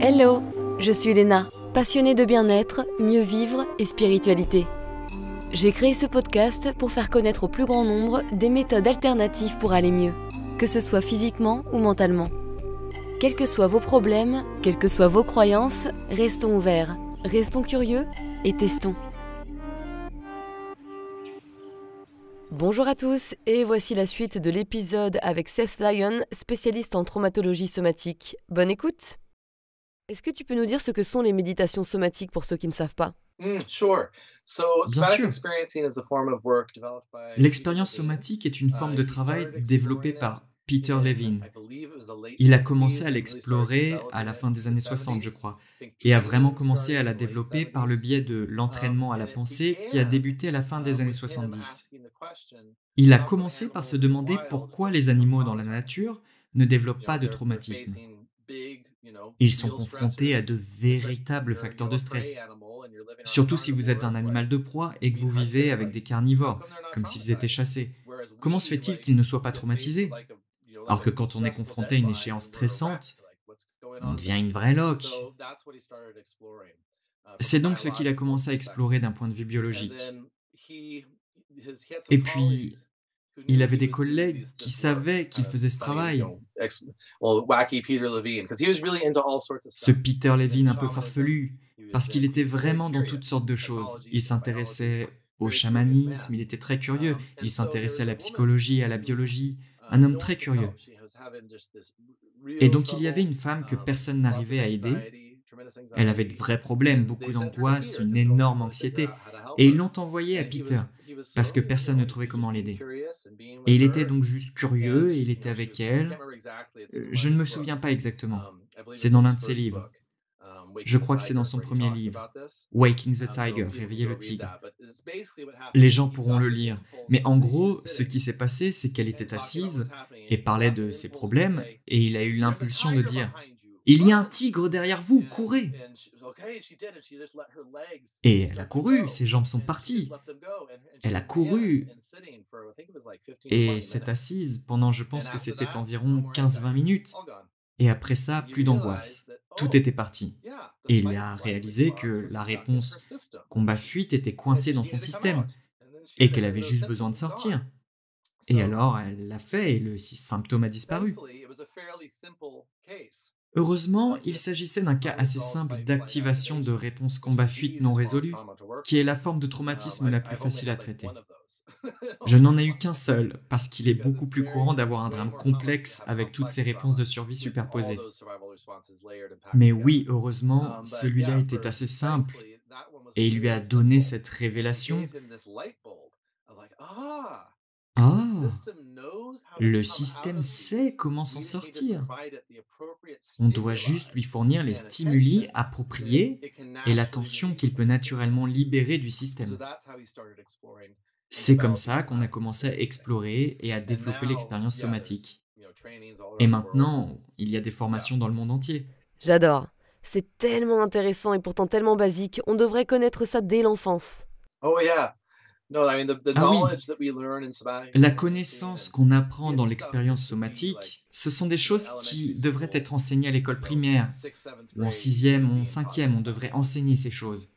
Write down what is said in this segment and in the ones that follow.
Hello, je suis Léna, passionnée de bien-être, mieux vivre et spiritualité. J'ai créé ce podcast pour faire connaître au plus grand nombre des méthodes alternatives pour aller mieux, que ce soit physiquement ou mentalement. Quels que soient vos problèmes, quelles que soient vos croyances, restons ouverts, restons curieux et testons. Bonjour à tous, et voici la suite de l'épisode avec Seth Lyon, spécialiste en traumatologie somatique. Bonne écoute! Est-ce que tu peux nous dire ce que sont les méditations somatiques pour ceux qui ne savent pas? Bien sûr. L'expérience somatique est une forme de travail développée par Peter Levine. Il a commencé à l'explorer à la fin des années 60, je crois, et a vraiment commencé à la développer par le biais de l'entraînement à la pensée qui a débuté à la fin des années 70. Il a commencé par se demander pourquoi les animaux dans la nature ne développent pas de traumatisme. Ils sont confrontés à de véritables facteurs de stress. Surtout si vous êtes un animal de proie et que vous vivez avec des carnivores, comme s'ils étaient chassés. Comment se fait-il qu'ils ne soient pas traumatisés? Alors que quand on est confronté à une échéance stressante, on devient une vraie loque. C'est donc ce qu'il a commencé à explorer d'un point de vue biologique. Et puis, il avait des collègues qui savaient qu'il faisait ce travail. Ce Peter Levine un peu farfelu, parce qu'il était vraiment dans toutes sortes de choses. Il s'intéressait au chamanisme, il était très curieux, il s'intéressait à la psychologie, à la biologie, un homme très curieux. Et donc il y avait une femme que personne n'arrivait à aider. Elle avait de vrais problèmes, beaucoup d'angoisse, une énorme anxiété, et ils l'ont envoyée à Peter, parce que personne ne trouvait comment l'aider. Et il était donc juste curieux, et il était avec elle. Je ne me souviens pas exactement. C'est dans l'un de ses livres. Je crois que c'est dans son premier livre, Waking the Tiger, Réveiller le tigre. Les gens pourront le lire. Mais en gros, ce qui s'est passé, c'est qu'elle était assise et parlait de ses problèmes, et il a eu l'impulsion de dire « Il y a un tigre derrière vous, courez !» Et elle a couru, ses jambes sont parties. Elle a couru et s'est assise pendant, je pense que c'était environ 15-20 minutes. Et après ça, plus d'angoisse. Tout était parti. Et il a réalisé que la réponse combat-fuite était coincée dans son système et qu'elle avait juste besoin de sortir. Et alors, elle l'a fait et le symptôme a disparu. Heureusement, il s'agissait d'un cas assez simple d'activation de réponse combat-fuite non résolue, qui est la forme de traumatisme la plus facile à traiter. Je n'en ai eu qu'un seul, parce qu'il est beaucoup plus courant d'avoir un drame complexe avec toutes ces réponses de survie superposées. Mais oui, heureusement, celui-là était assez simple, et il lui a donné cette révélation. Ah, le système sait comment s'en sortir. On doit juste lui fournir les stimuli appropriés et l'attention qu'il peut naturellement libérer du système. C'est comme ça qu'on a commencé à explorer et à développer l'expérience somatique. Et maintenant, il y a des formations dans le monde entier. J'adore. C'est tellement intéressant et pourtant tellement basique. On devrait connaître ça dès l'enfance. Ah oui, la connaissance qu'on apprend dans l'expérience somatique, ce sont des choses qui devraient être enseignées à l'école primaire, ou en 6e ou en 5e, on devrait enseigner ces choses.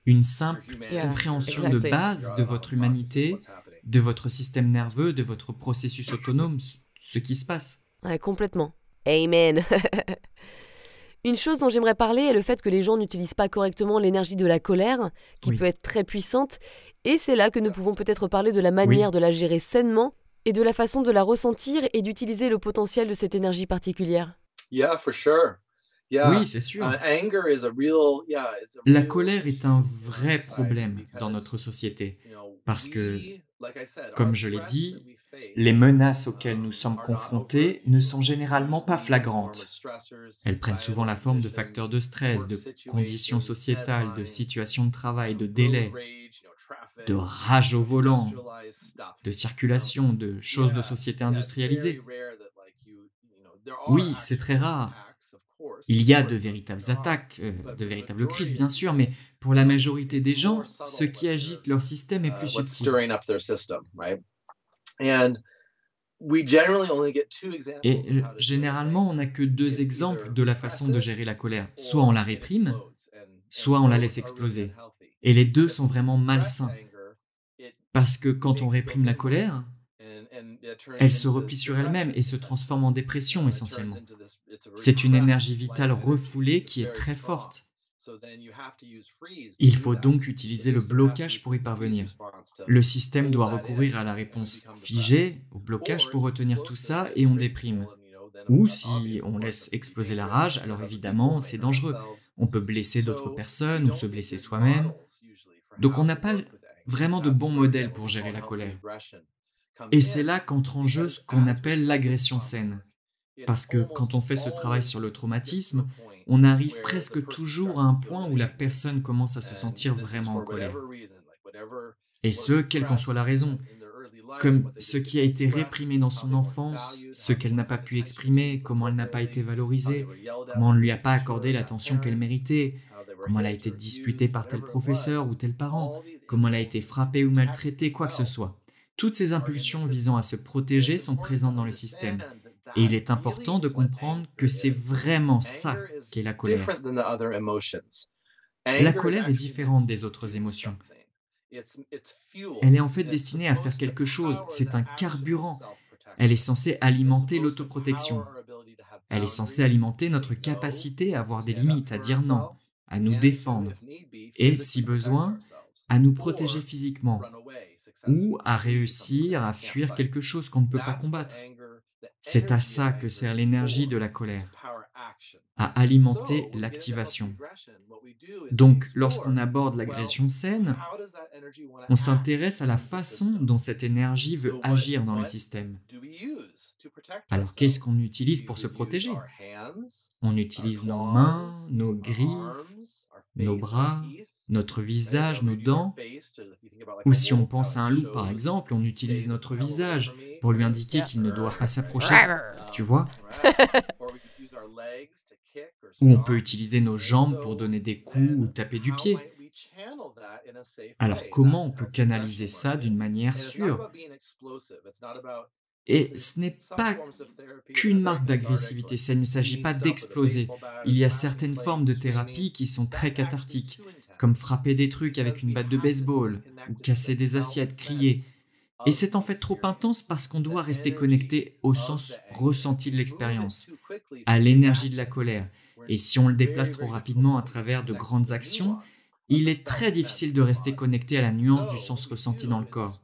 Une simple compréhension de base de votre humanité, de votre système nerveux, de votre processus autonome, ce qui se passe. Ouais, complètement. Amen. Une chose dont j'aimerais parler est le fait que les gens n'utilisent pas correctement l'énergie de la colère, qui peut être très puissante, et c'est là que nous pouvons peut-être parler de la manière de la gérer sainement et de la façon de la ressentir et d'utiliser le potentiel de cette énergie particulière. Oui, c'est sûr. La colère est un vrai problème dans notre société, parce que, comme je l'ai dit, les menaces auxquelles nous sommes confrontés ne sont généralement pas flagrantes. Elles prennent souvent la forme de facteurs de stress, de conditions sociétales, de situations de travail, de délais, de rage au volant, de circulation, de choses de société industrialisée. Oui, c'est très rare. Il y a de véritables attaques, de véritables crises bien sûr, mais pour la majorité des gens, ce qui agite leur système est plus subtil. Et généralement, on n'a que deux exemples de la façon de gérer la colère. Soit on la réprime, soit on la laisse exploser. Et les deux sont vraiment malsains. Parce que quand on réprime la colère, elle se replie sur elle-même et se transforme en dépression essentiellement. C'est une énergie vitale refoulée qui est très forte. Il faut donc utiliser le blocage pour y parvenir. Le système doit recourir à la réponse figée, au blocage pour retenir tout ça et on déprime. Ou si on laisse exploser la rage, alors évidemment c'est dangereux. On peut blesser d'autres personnes ou se blesser soi-même. Donc on n'a pas vraiment de bons modèles pour gérer la colère. Et c'est là qu'entre en jeu ce qu'on appelle l'agression saine. Parce que quand on fait ce travail sur le traumatisme, on arrive presque toujours à un point où la personne commence à se sentir vraiment en colère. Et ce, quelle qu'en soit la raison. Comme ce qui a été réprimé dans son enfance, ce qu'elle n'a pas pu exprimer, comment elle n'a pas été valorisée, comment on ne lui a pas accordé l'attention qu'elle méritait, comment elle a été disputée par tel professeur ou tel parent, comment elle a été frappée ou maltraitée, quoi que ce soit. Toutes ces impulsions visant à se protéger sont présentes dans le système. Et il est important de comprendre que c'est vraiment ça qu'est la colère. La colère est différente des autres émotions. Elle est en fait destinée à faire quelque chose, c'est un carburant. Elle est censée alimenter l'autoprotection. Elle est censée alimenter notre capacité à avoir des limites, à dire non, à nous défendre et, si besoin, à nous protéger physiquement ou à réussir à fuir quelque chose qu'on ne peut pas combattre. C'est à ça que sert l'énergie de la colère, à alimenter l'activation. Donc, lorsqu'on aborde l'agression saine, on s'intéresse à la façon dont cette énergie veut agir dans le système. Alors, qu'est-ce qu'on utilise pour se protéger? On utilise nos mains, nos griffes, nos bras, notre visage, nos dents. Ou si on pense à un loup, par exemple, on utilise notre visage pour lui indiquer qu'il ne doit pas s'approcher, tu vois? Ou on peut utiliser nos jambes pour donner des coups ou taper du pied. Alors comment on peut canaliser ça d'une manière sûre? Et ce n'est pas qu'une marque d'agressivité, ça ne s'agit pas d'exploser. Il y a certaines formes de thérapie qui sont très cathartiques, comme frapper des trucs avec une batte de baseball, ou casser des assiettes, crier. Et c'est en fait trop intense parce qu'on doit rester connecté au sens ressenti de l'expérience, à l'énergie de la colère. Et si on le déplace trop rapidement à travers de grandes actions, il est très difficile de rester connecté à la nuance du sens ressenti dans le corps.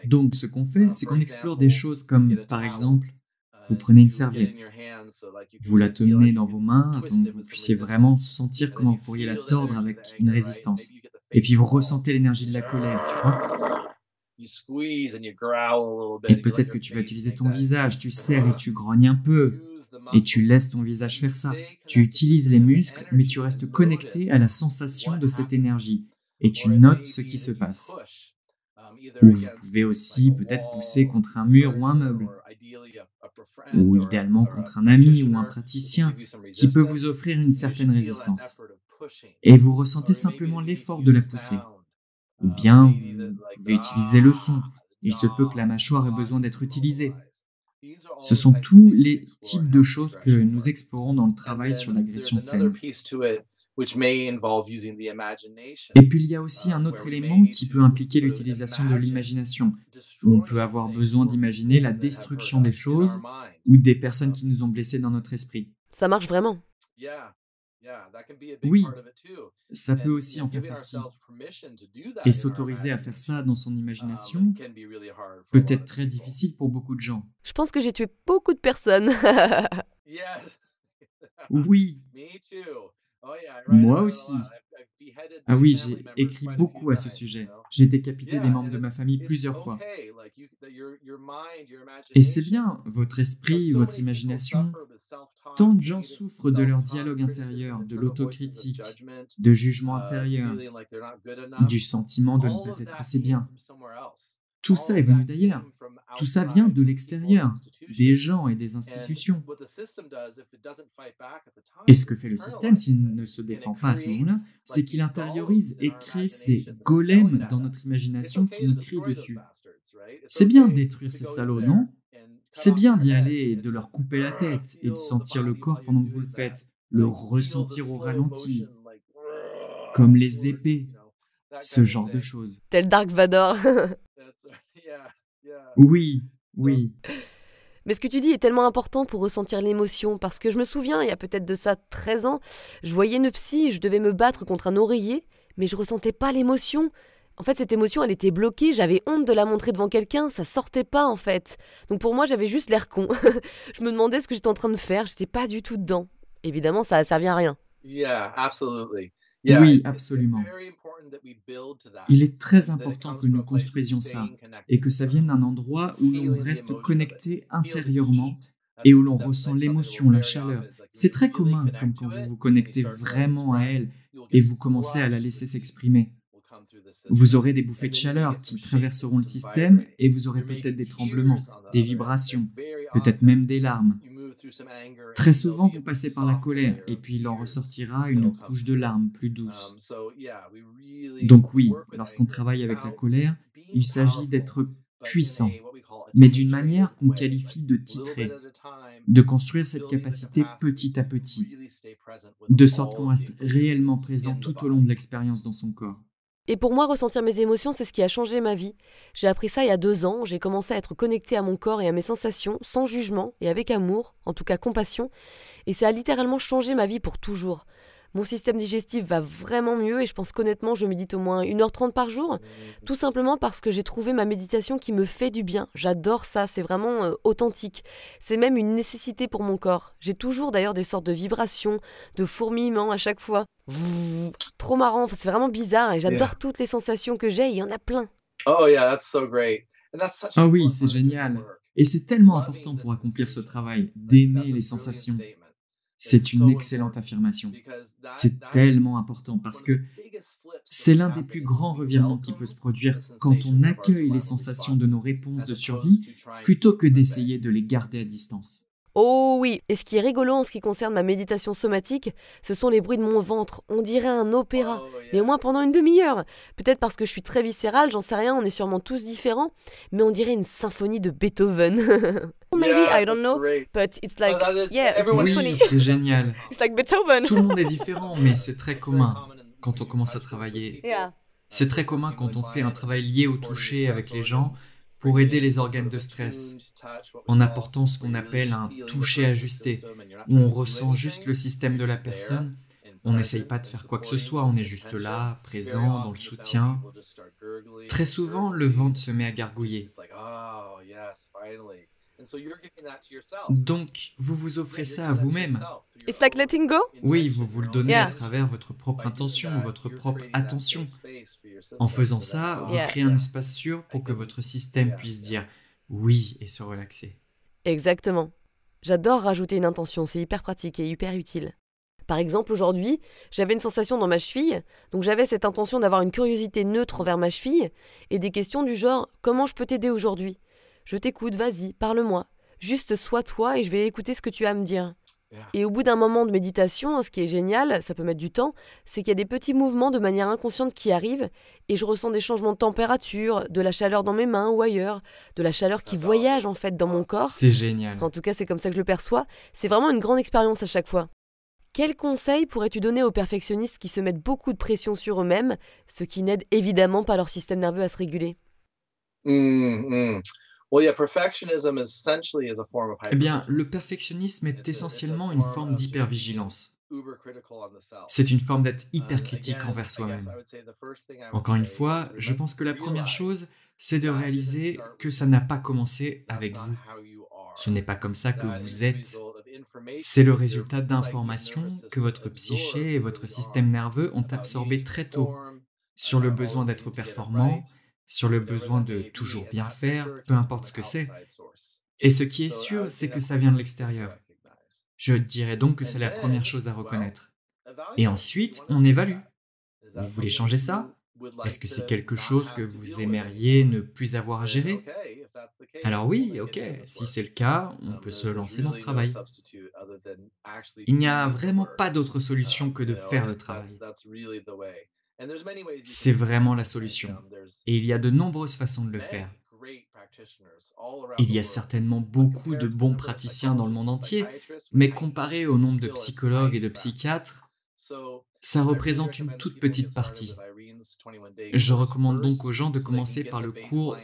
Donc ce qu'on fait, c'est qu'on explore des choses comme, par exemple, vous prenez une serviette, vous la tenez dans vos mains afin que vous puissiez vraiment sentir comment vous pourriez la tordre avec une résistance. Et puis vous ressentez l'énergie de la colère, tu vois? Et peut-être que tu vas utiliser ton visage, tu serres et tu grognes un peu, et tu laisses ton visage faire ça. Tu utilises les muscles, mais tu restes connecté à la sensation de cette énergie, et tu notes ce qui se passe. Ou vous pouvez aussi peut-être pousser contre un mur ou un meuble, ou idéalement contre un ami ou un praticien qui peut vous offrir une certaine résistance. Et vous ressentez simplement l'effort de la poussée. Ou bien vous pouvez utiliser le son. Il se peut que la mâchoire ait besoin d'être utilisée. Ce sont tous les types de choses que nous explorons dans le travail sur l'agression saine. Et puis il y a aussi un autre élément qui peut impliquer l'utilisation de l'imagination, où on peut avoir besoin d'imaginer la destruction des choses ou des personnes qui nous ont blessés dans notre esprit. Ça marche vraiment? Oui, ça peut aussi en faire partie. Et s'autoriser à faire ça dans son imagination peut être très difficile pour beaucoup de gens. Je pense que j'ai tué beaucoup de personnes. Oui, moi aussi. Ah oui, j'ai écrit beaucoup à ce sujet. J'ai décapité des membres de ma famille plusieurs fois. Et c'est bien, votre esprit, votre imagination. Tant de gens souffrent de leur dialogue intérieur, de l'autocritique, de jugement intérieur, du sentiment de ne pas être assez bien. Tout ça est venu d'ailleurs. Tout ça vient de l'extérieur, des gens et des institutions. Et ce que fait le système s'il ne se défend pas à ce moment-là, c'est qu'il intériorise et crée ces golems dans notre imagination qui nous crient dessus. C'est bien de détruire ces salauds, non? C'est bien d'y aller et de leur couper la tête et de sentir le corps pendant que vous le faites, le ressentir au ralenti, comme les épées, ce genre de choses. Tel Dark Vador. Oui, oui. Mais ce que tu dis est tellement important pour ressentir l'émotion, parce que je me souviens, il y a peut-être de ça 13 ans, je voyais une psy et je devais me battre contre un oreiller, mais je ressentais pas l'émotion. En fait, cette émotion, elle était bloquée, j'avais honte de la montrer devant quelqu'un, ça sortait pas en fait. Donc pour moi, j'avais juste l'air con. Je me demandais ce que j'étais en train de faire, j'étais pas du tout dedans. Évidemment, ça a servi à rien. Oui, absolument. Il est très important que nous construisions ça et que ça vienne d'un endroit où l'on reste connecté intérieurement et où l'on ressent l'émotion, la chaleur. C'est très commun, comme quand vous vous connectez vraiment à elle et vous commencez à la laisser s'exprimer. Vous aurez des bouffées de chaleur qui traverseront le système et vous aurez peut-être des tremblements, des vibrations, peut-être même des larmes. Très souvent, vous passez par la colère et puis il en ressortira une couche de larmes plus douce. Donc oui, lorsqu'on travaille avec la colère, il s'agit d'être puissant, mais d'une manière qu'on qualifie de titré, de construire cette capacité petit à petit, de sorte qu'on reste réellement présent tout au long de l'expérience dans son corps. Et pour moi, ressentir mes émotions, c'est ce qui a changé ma vie. J'ai appris ça il y a 2 ans, j'ai commencé à être connectée à mon corps et à mes sensations, sans jugement et avec amour, en tout cas compassion, et ça a littéralement changé ma vie pour toujours. Mon système digestif va vraiment mieux et je pense qu'honnêtement, je médite au moins 1h30 par jour, tout simplement parce que j'ai trouvé ma méditation qui me fait du bien. J'adore ça, c'est vraiment authentique. C'est même une nécessité pour mon corps. J'ai toujours d'ailleurs des sortes de vibrations, de fourmillements à chaque fois. Trop marrant, enfin, c'est vraiment bizarre et j'adore toutes les sensations que j'ai, il y en a plein. Ah oui, c'est génial. Et c'est tellement important pour accomplir ce travail, d'aimer les sensations. C'est une excellente affirmation. C'est tellement important parce que c'est l'un des plus grands revirements qui peut se produire quand on accueille les sensations de nos réponses de survie plutôt que d'essayer de les garder à distance. Oh oui, et ce qui est rigolo en ce qui concerne ma méditation somatique, ce sont les bruits de mon ventre. On dirait un opéra, mais au moins pendant une demi-heure. Peut-être parce que je suis très viscérale, j'en sais rien, on est sûrement tous différents, mais on dirait une symphonie de Beethoven. Maybe, I don't know, but it's like, yeah, a symphony. Oui, c'est génial. It's like Beethoven. Tout le monde est différent, mais c'est très commun quand on commence à travailler. Yeah. C'est très commun quand on fait un travail lié au toucher avec les gens pour aider les organes de stress, en apportant ce qu'on appelle un toucher ajusté, où on ressent juste le système de la personne, on n'essaye pas de faire quoi que ce soit, on est juste là, présent, dans le soutien. Très souvent, le ventre se met à gargouiller. Donc, vous vous offrez ça à vous-même. It's like letting go. Oui, vous vous le donnez à travers votre propre intention, votre propre attention. En faisant ça, vous créez un espace sûr pour que votre système puisse dire oui et se relaxer. Exactement. J'adore rajouter une intention, c'est hyper pratique et hyper utile. Par exemple, aujourd'hui, j'avais une sensation dans ma cheville, donc j'avais cette intention d'avoir une curiosité neutre envers ma cheville et des questions du genre « Comment je peux t'aider aujourd'hui ?» Je t'écoute, vas-y, parle-moi. Juste sois toi et je vais écouter ce que tu as à me dire. Et au bout d'un moment de méditation, ce qui est génial, ça peut mettre du temps, c'est qu'il y a des petits mouvements de manière inconsciente qui arrivent et je ressens des changements de température, de la chaleur dans mes mains ou ailleurs, de la chaleur qui voyage en fait dans mon corps. C'est génial. En tout cas, c'est comme ça que je le perçois. C'est vraiment une grande expérience à chaque fois. Quels conseils pourrais-tu donner aux perfectionnistes qui se mettent beaucoup de pression sur eux-mêmes, ce qui n'aide évidemment pas leur système nerveux à se réguler? Eh bien, le perfectionnisme est essentiellement une forme d'hypervigilance. C'est une forme d'être hyper critique envers soi-même. Encore une fois, je pense que la première chose, c'est de réaliser que ça n'a pas commencé avec vous. Ce n'est pas comme ça que vous êtes. C'est le résultat d'informations que votre psyché et votre système nerveux ont absorbées très tôt sur le besoin d'être performant, sur le besoin de toujours bien faire, peu importe ce que c'est. Et ce qui est sûr, c'est que ça vient de l'extérieur. Je dirais donc que c'est la première chose à reconnaître. Et ensuite, on évalue. Vous voulez changer ça? Est-ce que c'est quelque chose que vous aimeriez ne plus avoir à gérer? Alors oui, ok, si c'est le cas, on peut se lancer dans ce travail. Il n'y a vraiment pas d'autre solution que de faire le travail. C'est vraiment la solution. Et il y a de nombreuses façons de le faire. Il y a certainement beaucoup de bons praticiens dans le monde entier, mais comparé au nombre de psychologues et de psychiatres, ça représente une toute petite partie. Je recommande donc aux gens de commencer par le cours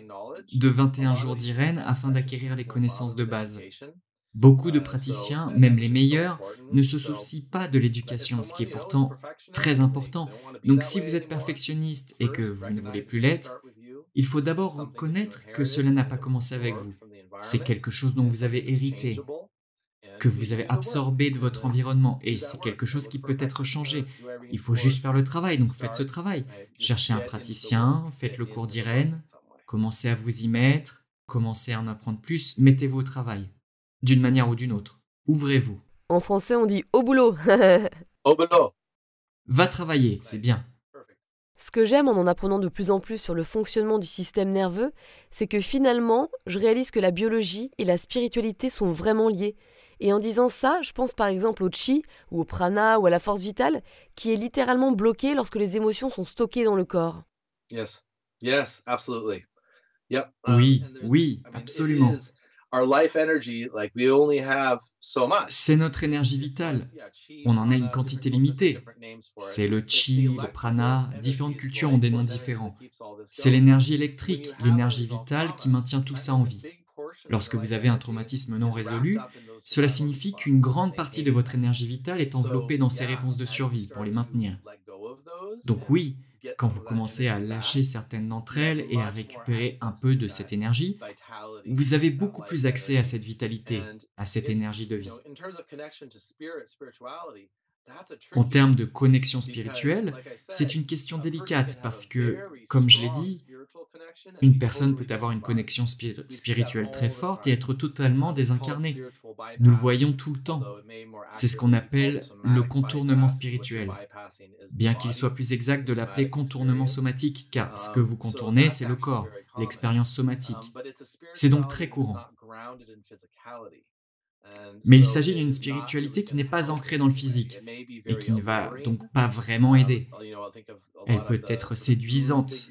de 21 jours d'Irène afin d'acquérir les connaissances de base. Beaucoup de praticiens, même les meilleurs, ne se soucient pas de l'éducation, ce qui est pourtant très important. Donc si vous êtes perfectionniste et que vous ne voulez plus l'être, il faut d'abord reconnaître que cela n'a pas commencé avec vous. C'est quelque chose dont vous avez hérité, que vous avez absorbé de votre environnement, et c'est quelque chose qui peut être changé. Il faut juste faire le travail, donc faites ce travail. Cherchez un praticien, faites le cours d'Irène, commencez à vous y mettre, commencez à en apprendre plus, mettez-vous au travail, d'une manière ou d'une autre. Ouvrez-vous. En français, on dit « au boulot ». Au boulot. Va travailler, c'est bien. Ce que j'aime en apprenant de plus en plus sur le fonctionnement du système nerveux, c'est que finalement, je réalise que la biologie et la spiritualité sont vraiment liées. Et en disant ça, je pense par exemple au chi, ou au prana, ou à la force vitale, qui est littéralement bloquée lorsque les émotions sont stockées dans le corps. Yes, yes, absolutely. Yep. Oui, absolument. C'est notre énergie vitale. On en a une quantité limitée. C'est le chi, le prana, différentes cultures ont des noms différents. C'est l'énergie électrique, l'énergie vitale qui maintient tout ça en vie. Lorsque vous avez un traumatisme non résolu, cela signifie qu'une grande partie de votre énergie vitale est enveloppée dans ces réponses de survie pour les maintenir. Donc oui, quand vous commencez à lâcher certaines d'entre elles et à récupérer un peu de cette énergie, vous avez beaucoup plus accès à cette vitalité, à cette énergie de vie. En termes de connexion spirituelle, c'est une question délicate parce que, comme je l'ai dit, une personne peut avoir une connexion spirituelle très forte et être totalement désincarnée. Nous le voyons tout le temps. C'est ce qu'on appelle le contournement spirituel. Bien qu'il soit plus exact de l'appeler contournement somatique, car ce que vous contournez, c'est le corps, l'expérience somatique. C'est donc très courant. Mais il s'agit d'une spiritualité qui n'est pas ancrée dans le physique et qui ne va donc pas vraiment aider. Elle peut être séduisante.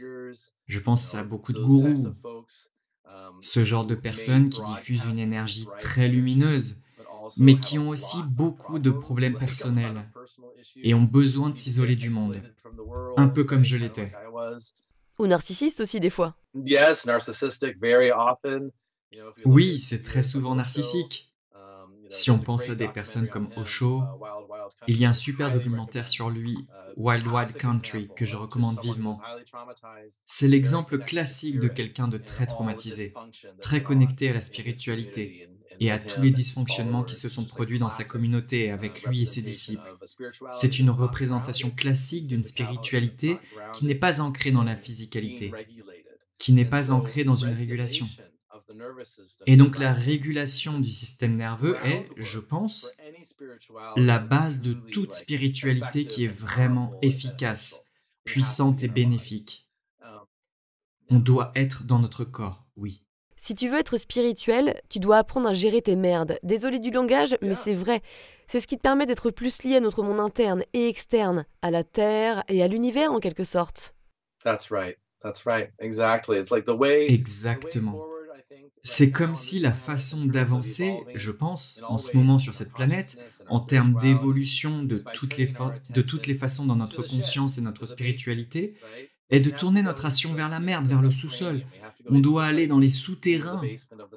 Je pense à beaucoup de gourous, ce genre de personnes qui diffusent une énergie très lumineuse, mais qui ont aussi beaucoup de problèmes personnels et ont besoin de s'isoler du monde, un peu comme je l'étais. Ou narcissiste aussi des fois. Oui, c'est très souvent narcissique. Si on pense à des personnes comme Osho, il y a un super documentaire sur lui, Wild Wild Country, que je recommande vivement. C'est l'exemple classique de quelqu'un de très traumatisé, très connecté à la spiritualité et à tous les dysfonctionnements qui se sont produits dans sa communauté avec lui et ses disciples. C'est une représentation classique d'une spiritualité qui n'est pas ancrée dans la physicalité, qui n'est pas ancrée dans une régulation. Et donc la régulation du système nerveux est, je pense, la base de toute spiritualité qui est vraiment efficace, puissante et bénéfique. On doit être dans notre corps, oui. Si tu veux être spirituel, tu dois apprendre à gérer tes merdes. Désolé du langage, mais c'est vrai. C'est ce qui te permet d'être plus lié à notre monde interne et externe, à la Terre et à l'univers en quelque sorte. Exactement. C'est comme si la façon d'avancer, je pense, en ce moment sur cette planète, en termes d'évolution de toutes les façons dans notre conscience et notre spiritualité, est de tourner notre action vers la merde, vers le sous-sol. On doit aller dans les souterrains,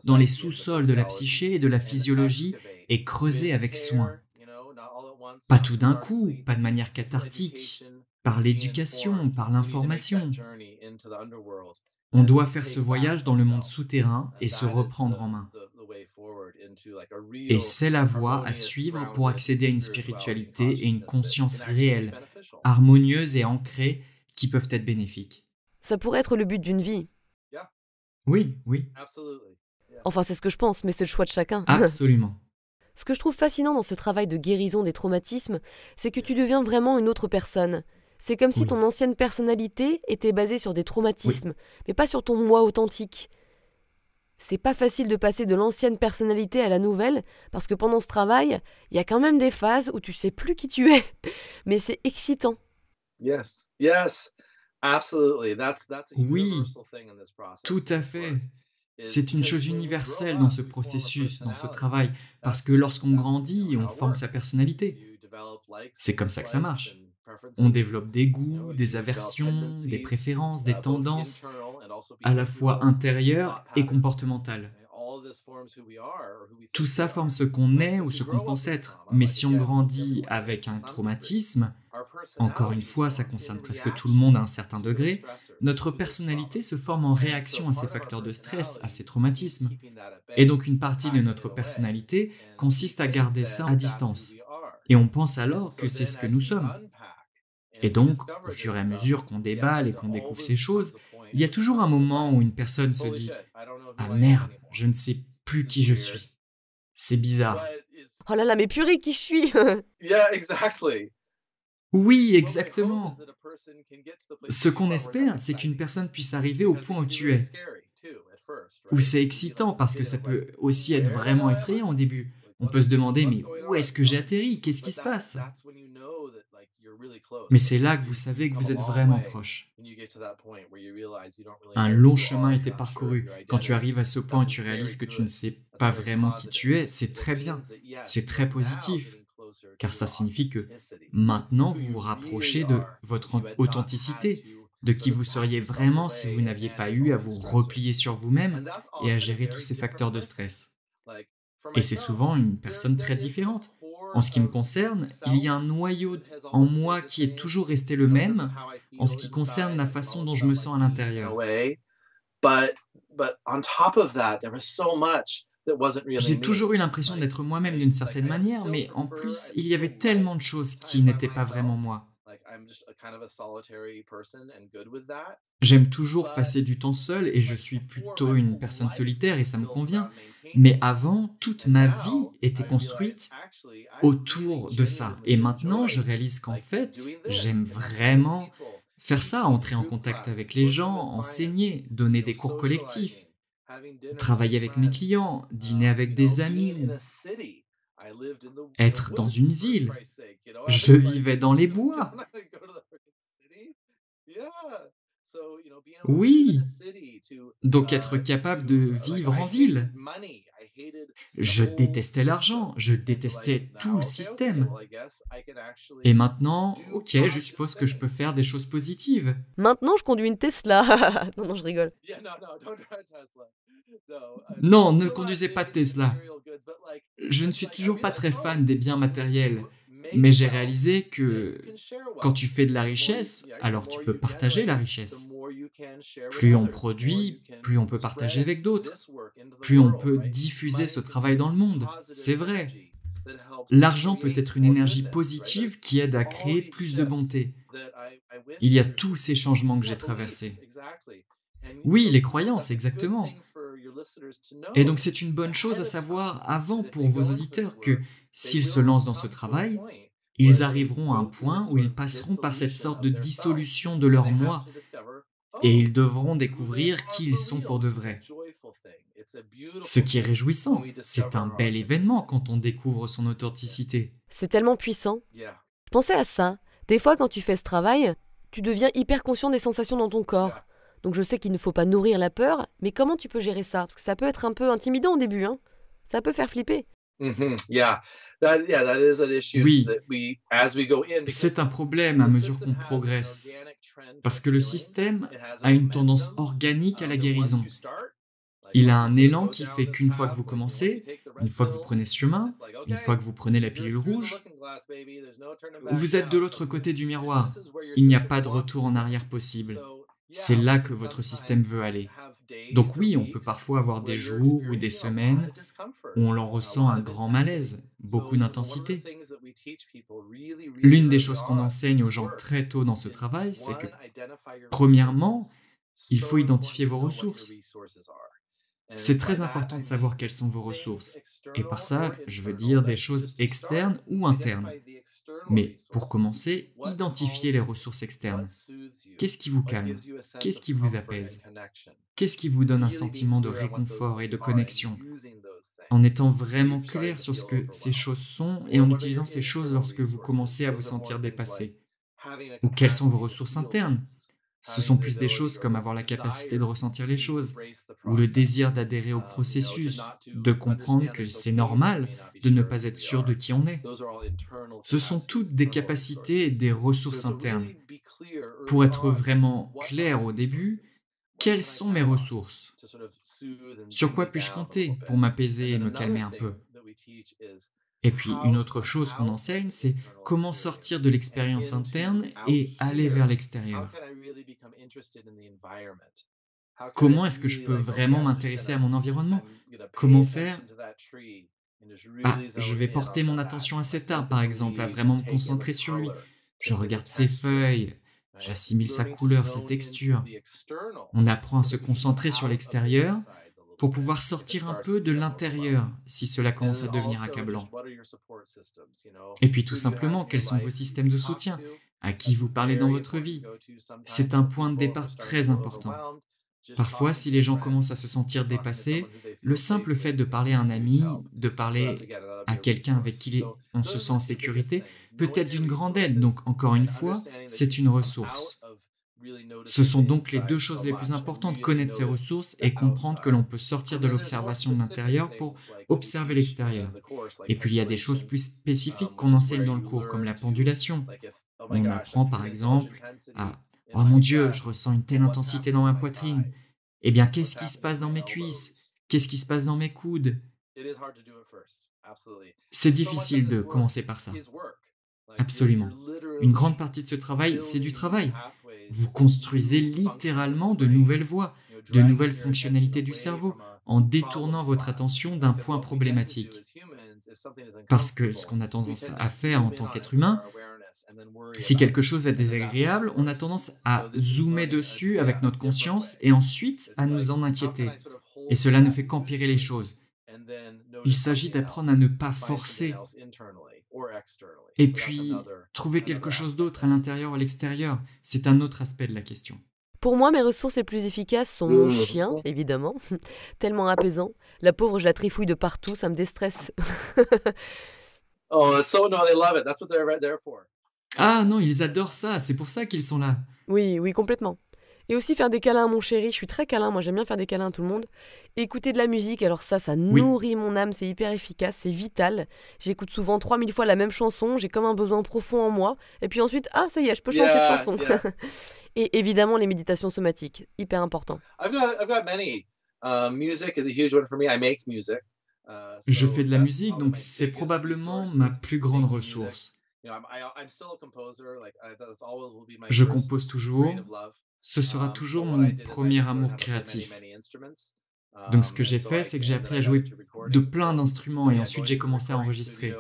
dans les sous-sols de la psyché et de la physiologie et creuser avec soin. Pas tout d'un coup, pas de manière cathartique, par l'éducation, par l'information. On doit faire ce voyage dans le monde souterrain et se reprendre en main. Et c'est la voie à suivre pour accéder à une spiritualité et une conscience réelle, harmonieuse et ancrée, qui peuvent être bénéfiques. Ça pourrait être le but d'une vie. Oui. Enfin, c'est ce que je pense, mais c'est le choix de chacun. Absolument. Ce que je trouve fascinant dans ce travail de guérison des traumatismes, c'est que tu deviens vraiment une autre personne. C'est comme si ton ancienne personnalité était basée sur des traumatismes, mais pas sur ton moi authentique. C'est pas facile de passer de l'ancienne personnalité à la nouvelle, parce que pendant ce travail, il y a quand même des phases où tu sais plus qui tu es. Mais c'est excitant. Oui, tout à fait. C'est une chose universelle dans ce processus, dans ce travail, parce que lorsqu'on grandit, on forme sa personnalité. C'est comme ça que ça marche. On développe des goûts, des aversions, des préférences, des tendances, à la fois intérieures et comportementales. Tout ça forme ce qu'on est ou ce qu'on pense être. Mais si on grandit avec un traumatisme, encore une fois, ça concerne presque tout le monde à un certain degré, notre personnalité se forme en réaction à ces facteurs de stress, à ces traumatismes. Et donc une partie de notre personnalité consiste à garder ça à distance. Et on pense alors que c'est ce que nous sommes. Et donc, au fur et à mesure qu'on déballe et qu'on découvre ces choses, il y a toujours un moment où une personne se dit « Ah merde, je ne sais plus qui je suis. C'est bizarre. » Oh là là, mais purée, qui je suis? Oui, exactement. Ce qu'on espère, c'est qu'une personne puisse arriver au point où tu es. Où c'est excitant parce que ça peut aussi être vraiment effrayant au début. On peut se demander, mais où est-ce que j'ai atterri? Qu'est-ce qui se passe? Mais c'est là que vous savez que vous êtes vraiment proche. Un long chemin a été parcouru. Quand tu arrives à ce point et tu réalises que tu ne sais pas vraiment qui tu es, c'est très bien. C'est très positif. Car ça signifie que maintenant vous vous rapprochez de votre authenticité, de qui vous seriez vraiment si vous n'aviez pas eu à vous replier sur vous-même et à gérer tous ces facteurs de stress. Et c'est souvent une personne très différente. En ce qui me concerne, il y a un noyau en moi qui est toujours resté le même en ce qui concerne la façon dont je me sens à l'intérieur. J'ai toujours eu l'impression d'être moi-même d'une certaine manière, mais en plus, il y avait tellement de choses qui n'étaient pas vraiment moi. J'aime toujours passer du temps seul et je suis plutôt une personne solitaire et ça me convient. Mais avant, toute ma vie était construite autour de ça. Et maintenant, je réalise qu'en fait, j'aime vraiment faire ça, entrer en contact avec les gens, enseigner, donner des cours collectifs, travailler avec mes clients, dîner avec des amis, être dans une ville. Je vivais dans les bois. Oui, donc être capable de vivre en ville. Je détestais l'argent, je détestais tout le système. Et maintenant, ok, je suppose que je peux faire des choses positives. Maintenant, je conduis une Tesla. Non, je rigole. Non, ne conduisez pas de Tesla. Je ne suis toujours pas très fan des biens matériels, mais j'ai réalisé que quand tu fais de la richesse, alors tu peux partager la richesse. Plus on produit, plus on peut partager avec d'autres, plus on peut diffuser ce travail dans le monde. C'est vrai. L'argent peut être une énergie positive qui aide à créer plus de bonté. Il y a tous ces changements que j'ai traversés. Oui, les croyances, exactement. Et donc c'est une bonne chose à savoir avant pour vos auditeurs que s'ils se lancent dans ce travail, ils arriveront à un point où ils passeront par cette sorte de dissolution de leur moi et ils devront découvrir qui ils sont pour de vrai. Ce qui est réjouissant, c'est un bel événement quand on découvre son authenticité. C'est tellement puissant. Je pensais à ça. Des fois, quand tu fais ce travail, tu deviens hyper conscient des sensations dans ton corps. Donc je sais qu'il ne faut pas nourrir la peur, mais comment tu peux gérer ça? Parce que ça peut être un peu intimidant au début, hein. Ça peut faire flipper. Oui, c'est un problème à mesure qu'on progresse, parce que le système a une tendance organique à la guérison. Il a un élan qui fait qu'une fois que vous commencez, une fois que vous prenez ce chemin, une fois que vous prenez la pilule rouge, vous êtes de l'autre côté du miroir. Il n'y a pas de retour en arrière possible. C'est là que votre système veut aller. Donc oui, on peut parfois avoir des jours ou des semaines où on l'en ressent un grand malaise, beaucoup d'intensité. L'une des choses qu'on enseigne aux gens très tôt dans ce travail, c'est que, premièrement, il faut identifier vos ressources. C'est très important de savoir quelles sont vos ressources. Et par ça, je veux dire des choses externes ou internes. Mais pour commencer, identifiez les ressources externes. Qu'est-ce qui vous calme? Qu'est-ce qui vous apaise? Qu'est-ce qui vous donne un sentiment de réconfort et de connexion? En étant vraiment clair sur ce que ces choses sont et en utilisant ces choses lorsque vous commencez à vous sentir dépassé. Ou quelles sont vos ressources internes? Ce sont plus des choses comme avoir la capacité de ressentir les choses, ou le désir d'adhérer au processus, de comprendre que c'est normal de ne pas être sûr de qui on est. Ce sont toutes des capacités et des ressources internes. Pour être vraiment clair au début, quelles sont mes ressources? Sur quoi puis-je compter pour m'apaiser et me calmer un peu? Et puis une autre chose qu'on enseigne, c'est comment sortir de l'expérience interne et aller vers l'extérieur. Comment est-ce que je peux vraiment m'intéresser à mon environnement? Comment faire? Ah, je vais porter mon attention à cet arbre, par exemple, à vraiment me concentrer sur lui. Je regarde ses feuilles, j'assimile sa couleur, sa texture. On apprend à se concentrer sur l'extérieur pour pouvoir sortir un peu de l'intérieur si cela commence à devenir accablant. Et puis tout simplement, quels sont vos systèmes de soutien? À qui vous parlez dans votre vie? C'est un point de départ très important. Parfois, si les gens commencent à se sentir dépassés, le simple fait de parler à un ami, de parler à quelqu'un avec qui on se sent en sécurité, peut être d'une grande aide. Donc, encore une fois, c'est une ressource. Ce sont donc les deux choses les plus importantes, connaître ses ressources et comprendre que l'on peut sortir de l'observation de l'intérieur pour observer l'extérieur. Et puis, il y a des choses plus spécifiques qu'on enseigne dans le cours, comme la pendulation. On apprend par exemple à «Oh mon Dieu, je ressens une telle intensité dans ma poitrine. Eh bien, qu'est-ce qui se passe dans mes cuisses? Qu'est-ce qui se passe dans mes coudes?» C'est difficile de commencer par ça. Absolument. Une grande partie de ce travail, c'est du travail. Vous construisez littéralement de nouvelles voies, de nouvelles fonctionnalités du cerveau, en détournant votre attention d'un point problématique. Parce que ce qu'on a tendance à faire en tant qu'être humain, si quelque chose est désagréable, on a tendance à zoomer dessus avec notre conscience et ensuite à nous en inquiéter. Et cela ne fait qu'empirer les choses. Il s'agit d'apprendre à ne pas forcer. Et puis, trouver quelque chose d'autre à l'intérieur ou à l'extérieur, c'est un autre aspect de la question. Pour moi, mes ressources les plus efficaces sont mon chien, évidemment, tellement apaisant. La pauvre, je la trifouille de partout, ça me déstresse. Ah non, ils adorent ça, c'est pour ça qu'ils sont là. Oui, oui, complètement. Et aussi faire des câlins à mon chéri, je suis très câlin, moi j'aime bien faire des câlins à tout le monde. Et écouter de la musique, alors ça nourrit mon âme, c'est hyper efficace, c'est vital. J'écoute souvent 3000 fois la même chanson, j'ai comme un besoin profond en moi. Et puis ensuite, ah ça y est, je peux changer de chanson. Et évidemment les méditations somatiques, hyper important. Je fais de la musique, donc c'est probablement ma plus grande ressource. Je compose toujours. Ce sera toujours mon premier amour créatif. Donc ce que j'ai fait, c'est que j'ai appris à jouer de plein d'instruments et ensuite j'ai commencé à enregistrer.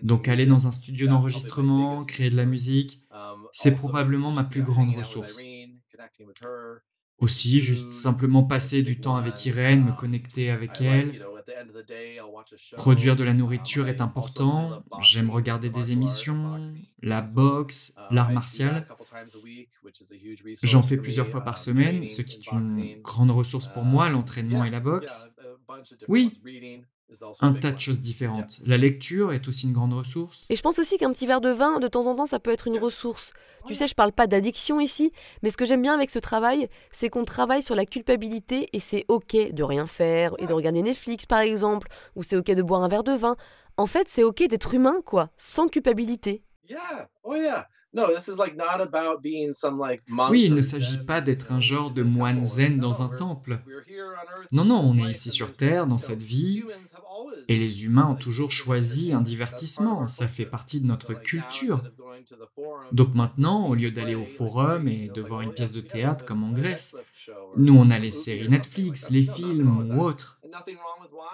Donc aller dans un studio d'enregistrement, créer de la musique, c'est probablement ma plus grande ressource. Aussi, juste simplement passer du temps avec Irène, me connecter avec elle. Produire de la nourriture est important. J'aime regarder des émissions, la boxe, l'art martial. J'en fais plusieurs fois par semaine, ce qui est une grande ressource pour moi, l'entraînement et la boxe. Oui, un tas de choses différentes. La lecture est aussi une grande ressource. Et je pense aussi qu'un petit verre de vin, de temps en temps, ça peut être une ressource. Tu sais, je parle pas d'addiction ici, mais ce que j'aime bien avec ce travail, c'est qu'on travaille sur la culpabilité et c'est ok de rien faire et de regarder Netflix par exemple, ou c'est ok de boire un verre de vin. En fait, c'est ok d'être humain, quoi, sans culpabilité. Oui, il ne s'agit pas d'être un genre de moine zen dans un temple. Non, non, on est ici sur Terre, dans cette vie, et les humains ont toujours choisi un divertissement, ça fait partie de notre culture. Donc maintenant, au lieu d'aller au forum et de voir une pièce de théâtre comme en Grèce, nous on a les séries Netflix, les films ou autres.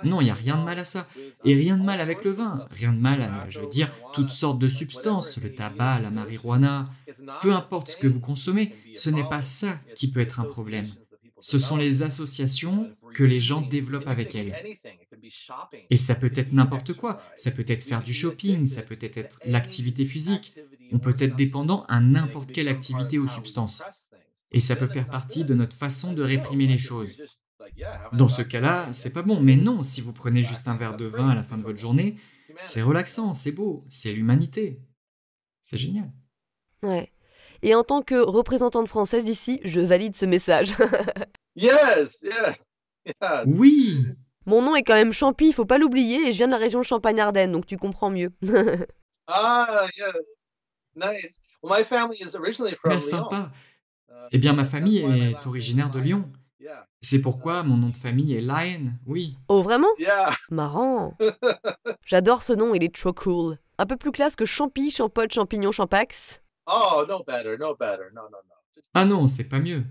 Non, il n'y a rien de mal à ça. Et rien de mal avec le vin. Rien de mal à, je veux dire, toutes sortes de substances, le tabac, la marijuana. Peu importe ce que vous consommez, ce n'est pas ça qui peut être un problème. Ce sont les associations que les gens développent avec elles. Et ça peut être n'importe quoi. Ça peut être faire du shopping, ça peut être l'activité physique. On peut être dépendant à n'importe quelle activité ou substance. Et ça peut faire partie de notre façon de réprimer les choses. Dans ce cas-là, c'est pas bon. Mais non, si vous prenez juste un verre de vin à la fin de votre journée, c'est relaxant, c'est beau, c'est l'humanité. C'est génial. Ouais. Et en tant que représentante française ici, je valide ce message. Yes. Oui, Mon nom est quand même Champy, il faut pas l'oublier, et je viens de la région de Champagne-Ardenne, donc tu comprends mieux. Yeah. Nice. Well, my family is originally from bien Lyon. sympa. Eh bien, ma famille That's why my est last originaire de name is Lyon. Lyon. Yeah. C'est pourquoi mon nom de famille est Lion, oui. Oh vraiment? Yeah. Marrant. J'adore ce nom, il est trop cool. Un peu plus classe que Champy, Champotte, Champignon, Champax. Oh, no better. No. Just- Ah non, c'est pas mieux.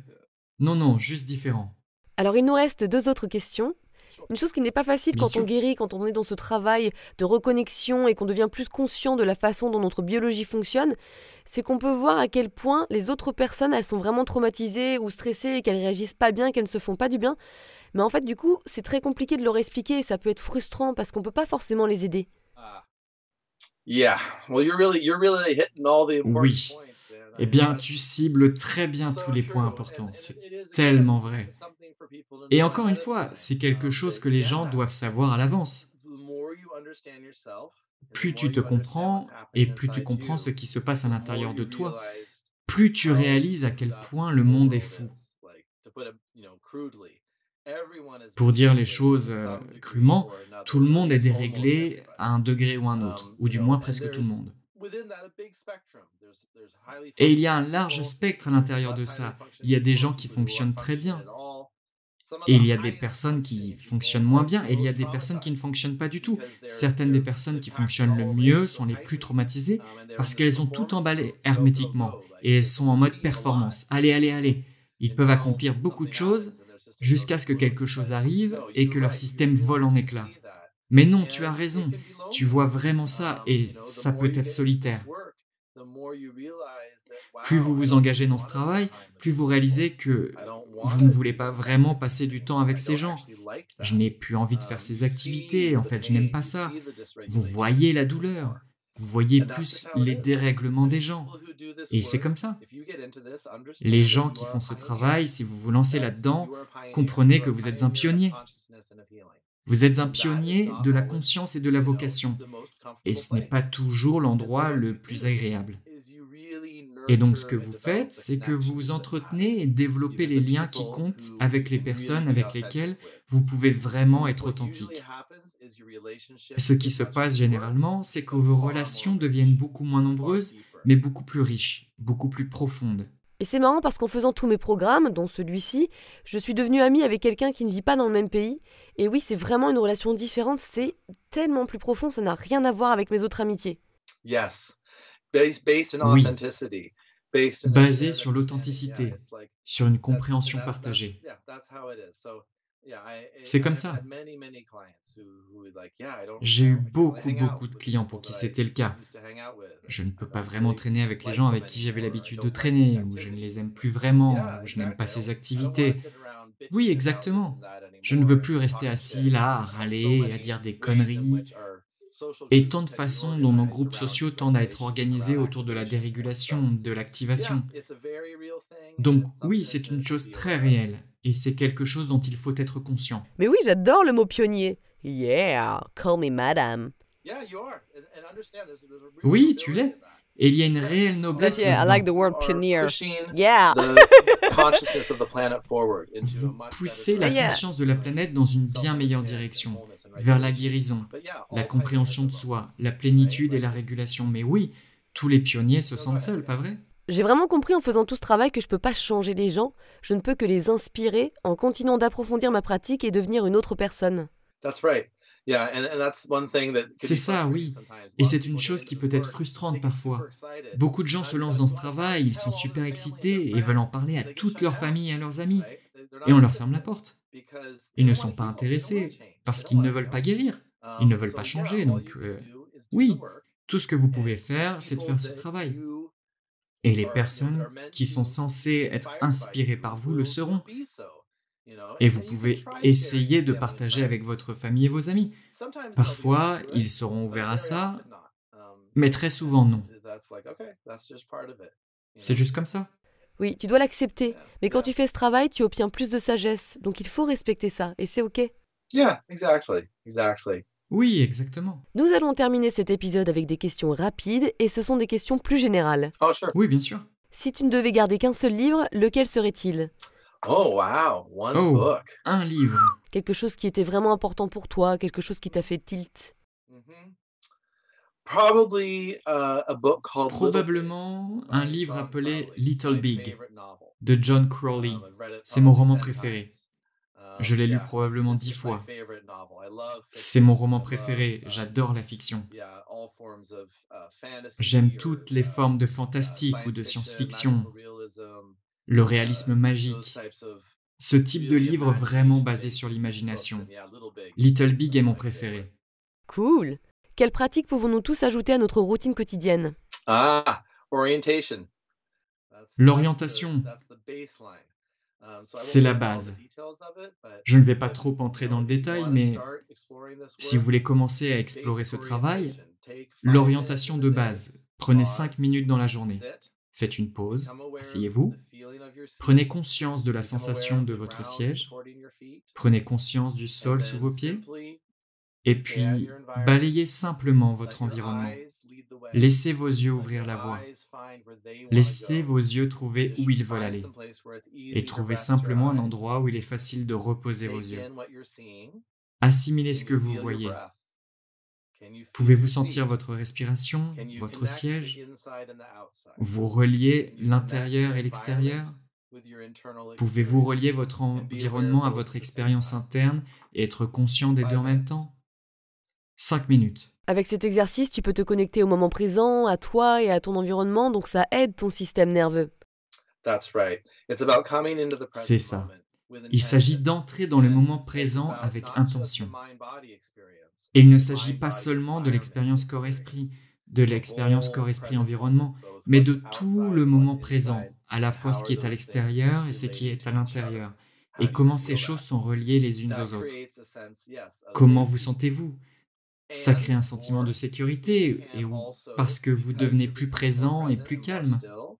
Non, juste différent. Alors il nous reste 2 autres questions. Sure. Une chose qui n'est pas facile Bien quand on sûr. guérit, quand on est dans ce travail de reconnexion et qu'on devient plus conscient de la façon dont notre biologie fonctionne, c'est qu'on peut voir à quel point les autres personnes, elles sont vraiment traumatisées ou stressées et qu'elles réagissent pas bien, qu'elles ne se font pas du bien. Mais en fait, du coup, c'est très compliqué de leur expliquer et ça peut être frustrant parce qu'on peut pas forcément les aider. Yeah. Well, you're really hitting all the important Oui. points, man. Eh bien, tu cibles très bien tous les points importants. C'est tellement vrai. Et encore une fois, c'est quelque chose que les gens doivent savoir à l'avance. Plus tu te comprends et plus tu comprends ce qui se passe à l'intérieur de toi, plus tu réalises à quel point le monde est fou. Pour dire les choses crûment, tout le monde est déréglé à un degré ou un autre, ou du moins presque tout le monde. Et il y a un large spectre à l'intérieur de ça. Il y a des gens qui fonctionnent très bien, et il y a des personnes qui fonctionnent moins bien, et il y a des personnes qui ne fonctionnent pas du tout. Certaines des personnes qui fonctionnent le mieux sont les plus traumatisées parce qu'elles ont tout emballé hermétiquement, et elles sont en mode performance. Allez. Ils peuvent accomplir beaucoup de choses jusqu'à ce que quelque chose arrive et que leur système vole en éclats. Mais non, tu as raison, tu vois vraiment ça, et ça peut être solitaire. Plus vous vous engagez dans ce travail, plus vous réalisez que vous ne voulez pas vraiment passer du temps avec ces gens. Je n'ai plus envie de faire ces activités, en fait, je n'aime pas ça. Vous voyez la douleur, vous voyez plus les dérèglements des gens. Et c'est comme ça. Les gens qui font ce travail, si vous vous lancez là-dedans, comprenez que vous êtes un pionnier. Vous êtes un pionnier de la conscience et de la vocation. Et ce n'est pas toujours l'endroit le plus agréable. Et donc ce que vous faites, c'est que vous entretenez et développez les liens qui comptent avec les personnes avec lesquelles vous pouvez vraiment être authentique. Ce qui se passe généralement, c'est que vos relations deviennent beaucoup moins nombreuses, mais beaucoup plus riches, beaucoup plus profondes. Et c'est marrant parce qu'en faisant tous mes programmes, dont celui-ci, je suis devenue amie avec quelqu'un qui ne vit pas dans le même pays. Et oui, c'est vraiment une relation différente, c'est tellement plus profond, ça n'a rien à voir avec mes autres amitiés. Yes. Based in Oui. authenticity. Basé sur l'authenticité, sur une compréhension partagée. C'est comme ça. J'ai eu beaucoup de clients pour qui c'était le cas. Je ne peux pas vraiment traîner avec les gens avec qui j'avais l'habitude de traîner, ou je ne les aime plus vraiment, ou je n'aime pas ces activités. Oui, exactement. Je ne veux plus rester assis là, à râler et à dire des conneries. Et tant de façons dont nos groupes sociaux tendent à être organisés autour de la dérégulation, de l'activation. Donc oui, c'est une chose très réelle, et c'est quelque chose dont il faut être conscient. Mais oui, j'adore le mot pionnier. Yeah, call me madame. Oui, tu l'es. Et il y a une réelle noblesse Yeah, I là-dedans. like the word pioneer. Yeah. Vous poussez la Yeah. conscience de la planète dans une bien meilleure direction, vers la guérison, la compréhension de soi, la plénitude et la régulation. Mais oui, tous les pionniers se sentent seuls, pas vrai? J'ai vraiment compris en faisant tout ce travail que je peux pas changer les gens, je ne peux que les inspirer en continuant d'approfondir ma pratique et devenir une autre personne. C'est ça, oui. Et c'est une chose qui peut être frustrante parfois. Beaucoup de gens se lancent dans ce travail, ils sont super excités et veulent en parler à toute leur famille et à leurs amis. Et on leur ferme la porte. Ils ne sont pas intéressés parce qu'ils ne veulent pas guérir. Ils ne veulent pas changer. Donc, oui, tout ce que vous pouvez faire, c'est de faire ce travail. Et les personnes qui sont censées être inspirées par vous le seront. Et vous pouvez essayer de partager avec votre famille et vos amis. Parfois, ils seront ouverts à ça, mais très souvent non. C'est juste comme ça. Oui, tu dois l'accepter, mais quand tu fais ce travail, tu obtiens plus de sagesse, donc il faut respecter ça, et c'est ok. Yeah, exactly. Oui, exactement. Nous allons terminer cet épisode avec des questions rapides, et ce sont des questions plus générales. Oh, sure. Oui, bien sûr. Si tu ne devais garder qu'un seul livre, lequel serait-il? Oh, wow, one Oh, book. un livre. Quelque chose qui était vraiment important pour toi, quelque chose qui t'a fait tilt. Mhm. Probably a book called Little Big Probablement un by livre John appelé Crowley. It's Little my Big favorite novel. de John Crowley. I've read it C'est mon probably roman 10 préféré. times. Je l'ai lu Yeah, probablement it's 10 just my fois. favorite novel. I love C'est fiction. mon roman I préféré. love J'adore la fiction. yeah, all forms of J'aime fantasy or toutes les formes de fantastique ou science de fiction, science-fiction, magical realism, le réalisme those magique, types of ce type de really livre vraiment imagination basé sur based books. l'imagination. And yeah, Little Big. Little Big est That's mon my préféré. favorite. Cool! Quelle pratique pouvons-nous tous ajouter à notre routine quotidienne? Orientation. L'orientation, That's the baseline. So I won't c'est la go into all the base. details of it, but Je ne vais pas trop entrer dans le if you détail, want to mais start exploring this si vous work, voulez commencer à explorer ce basic travail, orientation. Take 5 minutes l'orientation in de the day. base, prenez 5 Pause, minutes dans la journée. sit, Faites une pause, become aware of asseyez-vous, the feeling of your prenez seat, conscience de la become aware sensation of de the votre ground siège, supporting your feet, prenez conscience du and sol sous then vos pieds, simply et scan puis your environment. balayez simplement Let votre your environnement. eyes lead the way. Laissez vos yeux Let ouvrir your la voie. eyes find where they want Laissez to vos go. yeux trouver Just où ils veulent find aller. some place where it's easy Et to trouvez rest your simplement un eyes. endroit où il est facile de reposer vos Take yeux. in what you're seeing. Assimilez Can ce que you vous feel your voyez. breath? Can you feel Pouvez-vous your sentir seat? votre respiration, Can you votre connect the siège? inside and the outside? Vous reliez Can you connect l'intérieur your et l'extérieur? environment with your internal Pouvez-vous relier experience votre and be aware environnement of à both votre at the same expérience time? interne et être conscient des deux 5 en même minutes. temps? 5 minutes. Avec cet exercice, tu peux te connecter au moment présent, à toi et à ton environnement, donc ça aide ton système nerveux. That's right. It's about coming into the C'est present ça. moment with Il s'agit intention. d'entrer dans le And moment it's présent about avec not just the intention. mind-body experience, Et il ne the s'agit pas mind-body seulement de environment l'expérience corps-esprit, experience, de the l'expérience whole corps-esprit present environnement, moment, both mais what's de tout outside le and moment what's présent, inside, à la and fois how ce are qui est à those things l'extérieur et ce qui related est à to each other? l'intérieur, How et do you comment ces feel choses that? sont reliées les unes That aux autres. creates a sense, yes, of Comment vous safety. sentez-vous? Ça crée un And sentiment de or sécurité, you et can ou also, parce que vous because devenez you're plus becoming more présent et present plus and more calme. still,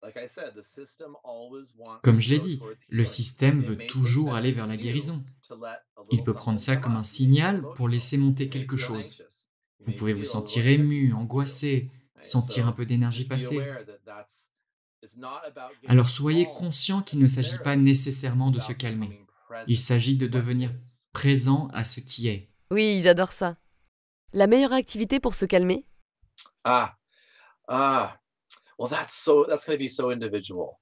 like I said, the system always wants Comme to je l'ai go dit, towards le healing. système It veut may take toujours that aller as vers a la cue guérison. to let a Il little peut prendre something ça come comme un up. You may feel signal pour emotional. laisser You monter may quelque feel chose. anxious. You Vous may pouvez vous feel a sentir little ému, energy feel. angoissé, Right? sentir un So peu d'énergie just be passer. aware that it's not about getting Alors soyez calm conscient qu'il ne s'agit pas necessarily. It's nécessairement de se about calmer. becoming Il present s'agit de to what devenir is. présent à ce qui est. Oui, j'adore ça. La meilleure activité pour se calmer? Ah, well, that's going to be so individual.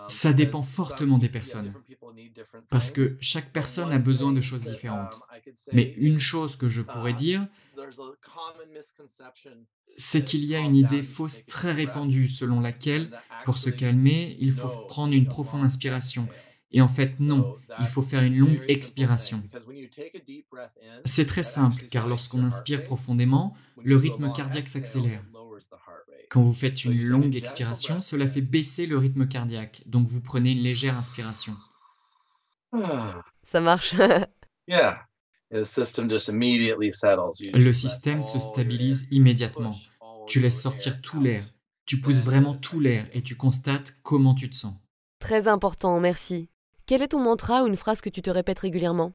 Ça dépend Because fortement des yeah, personnes, different people need different parce que things. chaque But personne a one besoin de thing choses that différentes. I could Mais say une is chose que je pourrais dire, there's a common misconception c'est that qu'il y a calm une idée down, you should fausse take a très deep breath, répandue selon and laquelle, that pour se actually, calmer, il faut no, prendre take une a profonde long inspiration. exhale. Et en fait, non, So il faut that's faire a une longue very simple thing, expiration. because when you take a deep breath in, C'est très that simple, actually car spikes lorsqu'on your heart inspire rate. profondément, When le you do a rythme long cardiaque exhale, s'accélère. it lowers the heart rate. Quand vous faites So une you take a longue gentle expiration, breath cela fait in. baisser le rythme cardiaque, donc vous prenez une légère inspiration. Ça marche. Yeah. The system just immediately settles. You Le just let système se all your air, stabilise you immédiatement. push all Tu laisses your sortir air tout l'air, out. tu pousses Then vraiment it's tout like l'air you et tu constates comment tu te sens. Très important, merci. Quel est ton mantra ou une phrase que tu te répètes régulièrement?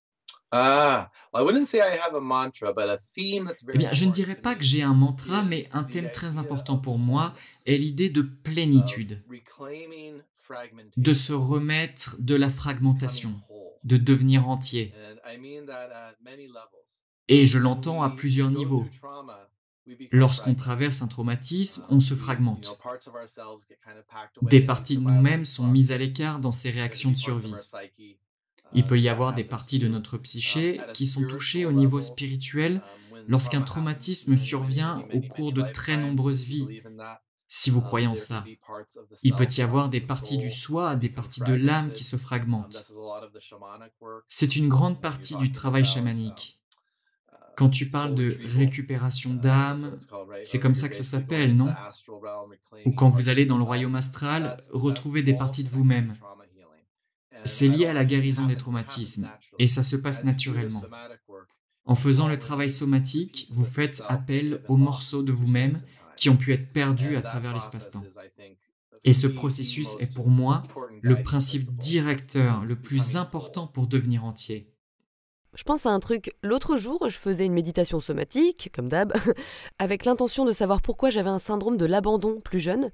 Well, I wouldn't say I have a mantra, but a theme that's Eh very bien, je ne important dirais to pas me que j'ai un mantra, is mais un the thème très idea important of pour moi wholeness, est l'idée de of plénitude, reclaiming de fragmentation, se remettre de la becoming fragmentation, whole. de devenir entier. And I mean that at many levels. Et je When l'entends à we plusieurs go niveaux. through trauma, we become Lorsqu'on fragmented. traverse un traumatisme, on se You know, fragmente. parts of ourselves get kind of packed Des away in these parties de survival nous-mêmes sont mises à responses. l'écart dans ces There could réactions de be parts of survie. our psyche Il peut y that avoir des happens parties de too. notre psyché At a qui sont touchées spiritual au niveau level, spirituel when lorsqu'un trauma happens traumatisme many, many, survient many, au many, cours many de très lifetimes, nombreuses if you vies. believe in that, Si vous croyez en there ça, could be parts of the il peut self, y avoir parts des of the parties du soul soi, that des become parties de l'âme qui fragmented. se fragmentent. This is a lot of the shamanic work. C'est une grande When you're partie du talking travail about chamanique. Quand tu parles soul de retrieval, récupération that's what d'âme, it's called, right? c'est Or comme you're ça que ça basically going s'appelle, into non? the astral realm, Ou reclaiming quand vous parts allez of dans le yourself. royaume astral, That's retrouver des all parties de connected to vous-même. trauma healing. And C'est I lié à don't la it guérison des happens traumatismes, naturally. et ça se passe As you do the naturellement. somatic work, En you're faisant le calling travail the somatique, pieces vous of faites yourself that may appel have been aux lost morceaux de through vous-même space and time. qui ont pu être perdus And à that travers process l'espace-temps. is, I think, Et ce for me, the processus est most pour moi important le guiding principe principle directeur, is le plus becoming important whole. pour devenir entier. Je pense à un truc. L'autre jour, je faisais une méditation somatique, comme d'hab, avec l'intention de savoir pourquoi j'avais un syndrome de l'abandon plus jeune.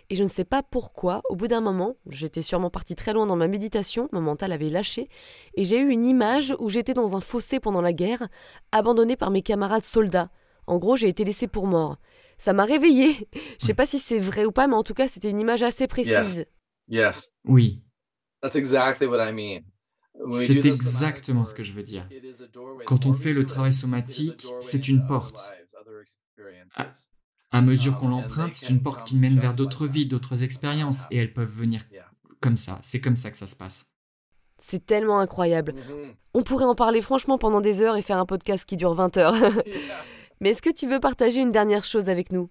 Et je ne sais pas pourquoi, au bout d'un moment, j'étais sûrement partie très loin dans ma méditation, mon mental avait lâché, et j'ai eu une image où j'étais dans un fossé pendant la guerre, abandonnée par mes camarades soldats. En gros, j'ai été laissée pour mort. Ça m'a réveillée. Je sais pas si c'est vrai ou pas, mais en tout cas, c'était une image assez précise. Yes. Oui, That's exactly what I mean. c'est exactement ce que je veux dire. Quand on fait le travail somatique, c'est une porte. À mesure qu'on l'emprunte, c'est une porte qui mène vers d'autres vies, d'autres expériences, et elles peuvent venir comme ça. C'est comme ça que ça se passe. C'est tellement incroyable. On pourrait en parler franchement pendant des heures et faire un podcast qui dure 20 heures. Mais est-ce que tu veux partager une dernière chose avec nous?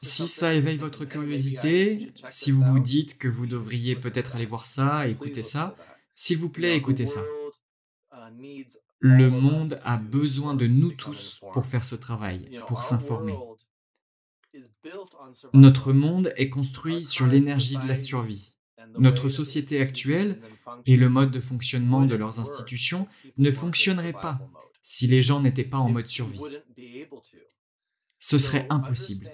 Si ça éveille votre curiosité, si vous vous dites que vous devriez peut-être aller voir ça, écouter ça, s'il vous plaît, écoutez ça. Le monde a besoin de nous tous pour faire ce travail, pour s'informer. Notre monde est construit sur l'énergie de la survie. Notre société actuelle et le mode de fonctionnement de leurs institutions ne fonctionneraient pas si les gens n'étaient pas en mode survie. Ce serait impossible.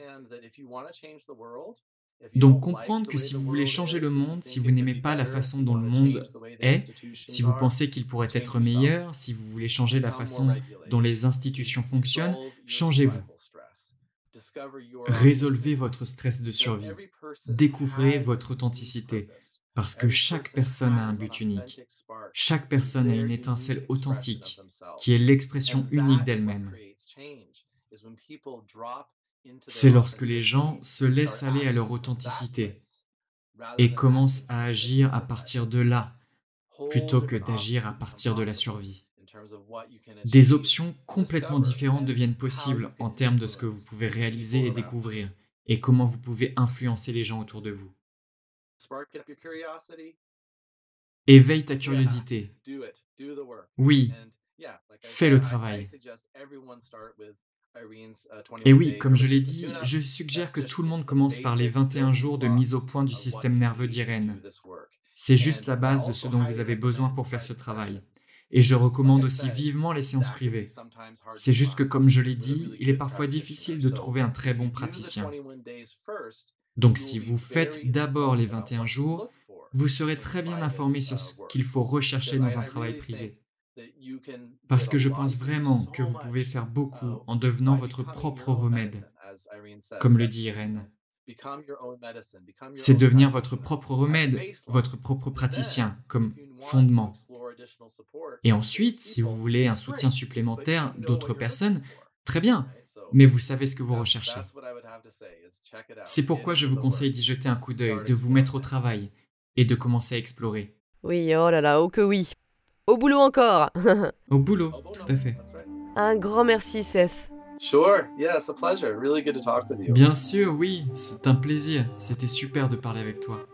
Donc comprendre que si vous voulez changer le monde, si vous n'aimez pas la façon dont le monde est, si vous pensez qu'il pourrait être meilleur, si vous voulez changer la façon dont les institutions fonctionnent, changez-vous. Résolvez votre stress de survie. Découvrez votre authenticité. Parce que chaque personne a un but unique. Chaque personne a une étincelle authentique qui est l'expression unique d'elle-même. C'est lorsque les gens se laissent aller à leur authenticité et commencent à agir à partir de là, plutôt que d'agir à partir de la survie. Des options complètement différentes deviennent possibles en termes de ce que vous pouvez réaliser et découvrir, et comment vous pouvez influencer les gens autour de vous. Éveille ta curiosité. Oui, fais le travail. Et oui, comme je l'ai dit, je suggère que tout le monde commence par les 21 jours de mise au point du système nerveux d'Irène. C'est juste la base de ce dont vous avez besoin pour faire ce travail. Et je recommande aussi vivement les séances privées. C'est juste que, comme je l'ai dit, il est parfois difficile de trouver un très bon praticien. Donc si vous faites d'abord les 21 jours, vous serez très bien informé sur ce qu'il faut rechercher dans un travail privé. Parce que je pense vraiment que vous pouvez faire beaucoup en devenant votre propre remède, comme le dit Irène. C'est devenir votre propre remède, votre propre praticien, comme fondement. Et ensuite, si vous voulez un soutien supplémentaire d'autres personnes, très bien, mais vous savez ce que vous recherchez. C'est pourquoi je vous conseille d'y jeter un coup d'œil, de vous mettre au travail et de commencer à explorer. Oui, oh là là, oh que oui. Au boulot encore. Au boulot, tout à fait. Un grand merci, Seth. Bien sûr, oui, c'est un plaisir. C'était super de parler avec toi.